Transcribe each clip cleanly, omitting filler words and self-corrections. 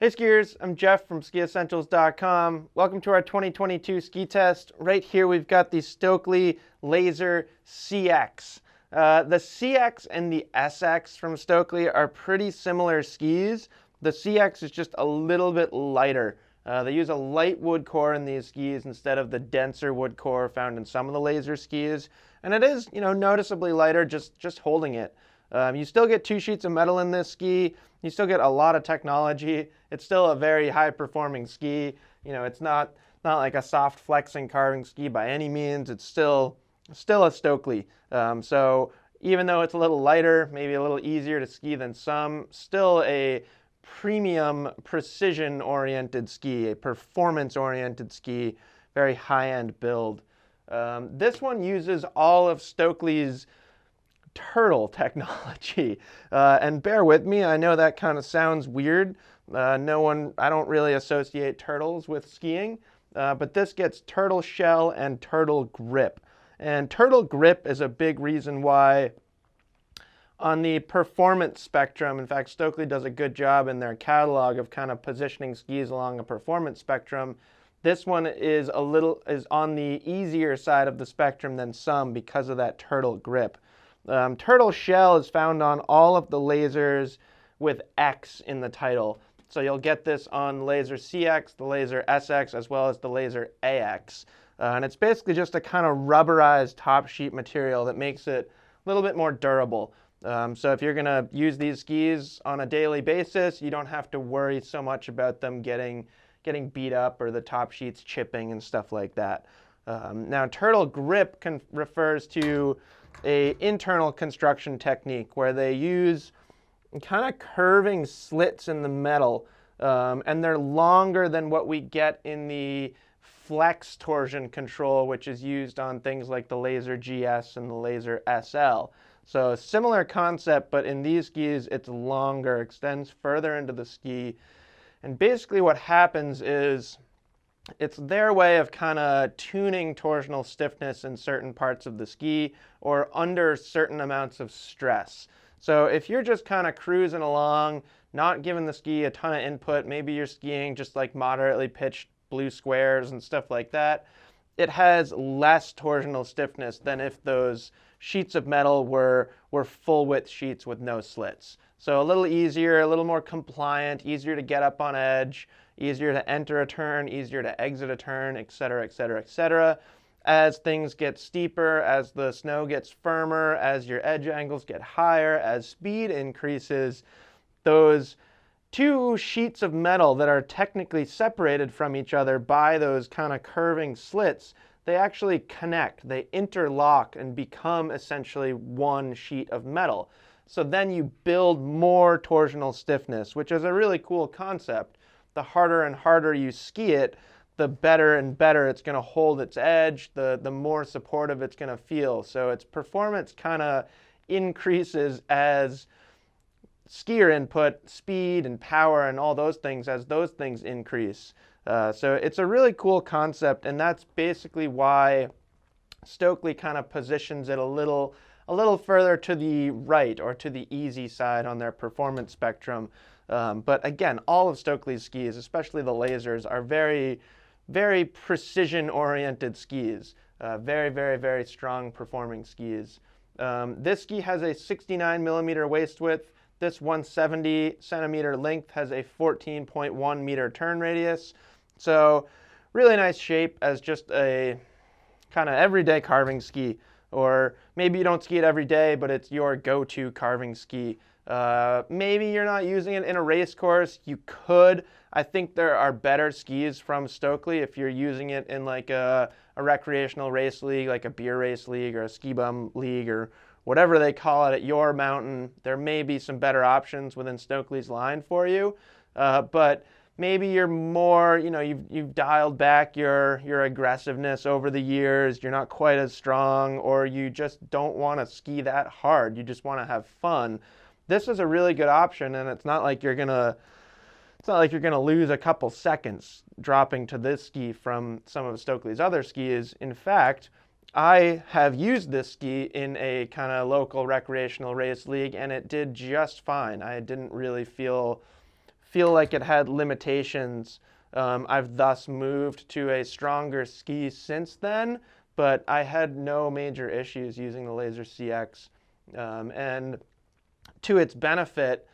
Hey skiers, I'm Jeff from skiessentials.com. Welcome to our 2022 ski test. Right here we've got the Stockli Laser CX. The CX and the SX from Stockli are pretty similar skis. The CX is just a little bit lighter. They use a light wood core in these skis instead of the denser wood core found in some of the laser skis. And it is, noticeably lighter just holding it. You still get 2 sheets of metal in this ski. You still get a lot of technology. It's still a very high-performing ski. It's not like a soft flexing carving ski by any means. It's still a Stockli. So even though it's a little lighter, maybe a little easier to ski than some, still a premium precision-oriented ski, a performance-oriented ski, very high-end build. This one uses all of Stockli's turtle technology. And bear with me, I know that kind of sounds weird. I don't really associate turtles with skiing, but this gets turtle shell and turtle grip. And turtle grip is a big reason why on the performance spectrum, in fact, Stockli does a good job in their catalog of kind of positioning skis along a performance spectrum. This one is on the easier side of the spectrum than some because of that turtle grip. Turtle shell is found on all of the lasers with X in the title. So you'll get this on the Laser CX, the Laser SX, as well as the Laser AX. And it's basically just a kind of rubberized top sheet material that makes it a little bit more durable. So if you're going to use these skis on a daily basis, you don't have to worry so much about them getting beat up or the top sheets chipping and stuff like that. Now, turtle grip refers to an internal construction technique where they use kind of curving slits in the metal, and they're longer than what we get in the flex torsion control, which is used on things like the Laser GS and the Laser SL. So similar concept, but in these skis it's longer, extends further into the ski. And basically what happens is it's their way of kind of tuning torsional stiffness in certain parts of the ski or under certain amounts of stress. So if you're just kind of cruising along, not giving the ski a ton of input, maybe you're skiing just like moderately pitched blue squares and stuff like that, it has less torsional stiffness than if those sheets of metal were full width sheets with no slits. So a little easier, a little more compliant, easier to get up on edge, easier to enter a turn, easier to exit a turn, etc., etc., etc. As things get steeper, as the snow gets firmer, as your edge angles get higher, as speed increases, those 2 sheets of metal that are technically separated from each other by those kind of curving slits, they actually connect, they interlock and become essentially one sheet of metal. So then you build more torsional stiffness, which is a really cool concept. The harder and harder you ski it, the better and better it's going to hold its edge, the more supportive it's going to feel. So its performance kind of increases as skier input, speed and power and all those things, as those things increase. So it's a really cool concept, and that's basically why Stockli kind of positions it a little further to the right or to the easy side on their performance spectrum. But again, all of Stockli's skis, especially the lasers, are very, very precision-oriented skis. Very, very, very strong performing skis. This ski has a 69 millimeter waist width. This 170 centimeter length has a 14.1 meter turn radius. So really nice shape as just a kind of everyday carving ski. Or maybe you don't ski it every day, but it's your go-to carving ski. Maybe you're not using it in a race course. You could. I think there are better skis from Stockli if you're using it in like a recreational race league, like a beer race league or a ski bum league or whatever they call it at your mountain. There may be some better options within Stockli's line for you. But maybe you're more, you've dialed back your aggressiveness over the years. You're not quite as strong, or you just don't want to ski that hard. You just want to have fun. This is a really good option, and it's not like you're gonna lose a couple seconds dropping to this ski from some of Stockli's other skis. In fact, I have used this ski in a kind of local recreational race league, and it did just fine. I didn't really feel feel like it had limitations. I've thus moved to a stronger ski since then, but I had no major issues using the Laser CX. And to its benefit,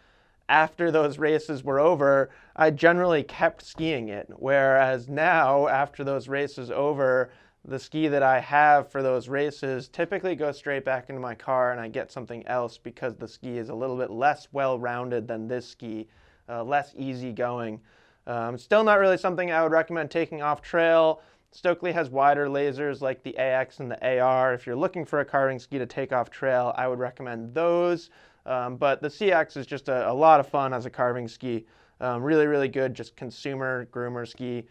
after those races were over, I generally kept skiing it. Whereas now, after those races over, the ski that I have for those races typically goes straight back into my car and I get something else because the ski is a little bit less well-rounded than this ski, less easygoing. Still not really something I would recommend taking off trail. Stockli has wider lasers like the AX and the AR. If you're looking for a carving ski to take off trail, I would recommend those. But the CX is just a lot of fun as a carving ski. Really, really good, just consumer groomer ski.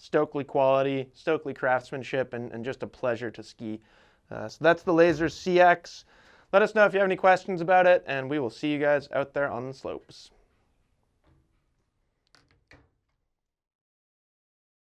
Stockli quality, Stockli craftsmanship, and just a pleasure to ski. So that's the Laser CX. Let us know if you have any questions about it, and we will see you guys out there on the slopes.